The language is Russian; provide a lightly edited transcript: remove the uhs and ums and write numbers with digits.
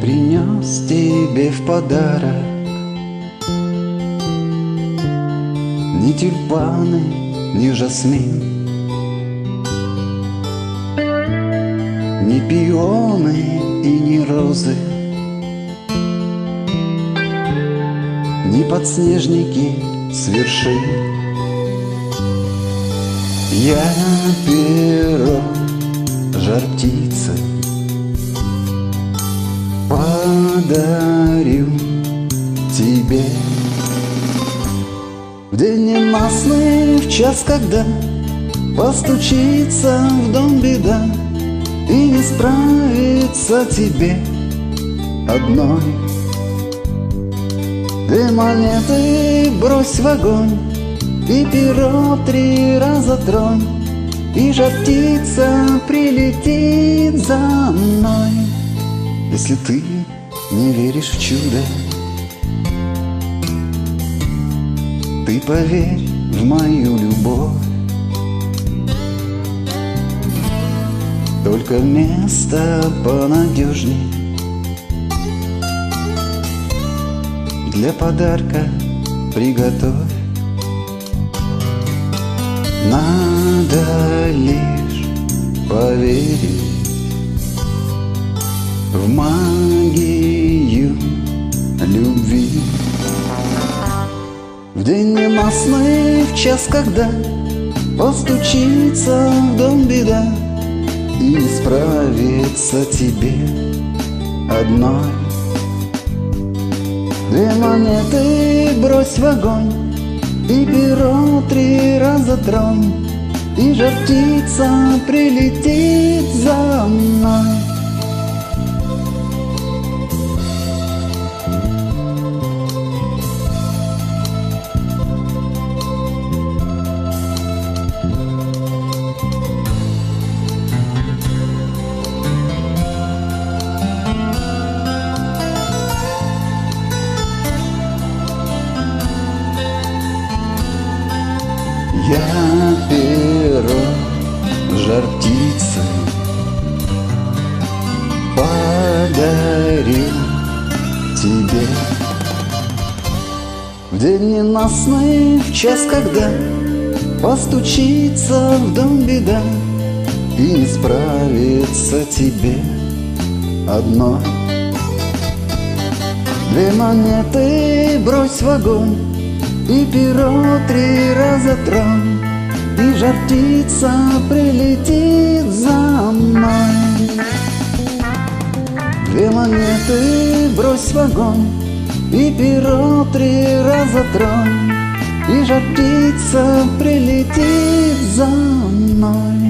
принес тебе в подарок ни тюльпаны, ни жасмин, ни пионы и ни розы, ни подснежники с вершин. Я перо, жар птицы, подарю тебе в день ненастный, в час, когда постучится в дом беда и не справится тебе одной. 2 монеты брось в огонь и перо 3 раза тронь, и жар птица прилетит за мной. Если ты не веришь в чудо, ты поверь в мою любовь. Только место понадежней для подарка приготовь. Надо лишь поверить в магию любви. В день ненастный, в час, когда постучится в дом беда и не справится тебе одной. 2 монеты брось в огонь и перо 3 раза тронь, и жар птица прилетит за мной. Я перо, жар птицы, подарю тебе в день ненастный, в час, когда постучится в дом беда и не справится тебе одной. 2 монеты брось в огонь и перо 3 раза тронь, и жар птица прилетит за мной. 2 монеты брось в огонь и перо 3 раза тронь, и жар птица прилетит за мной.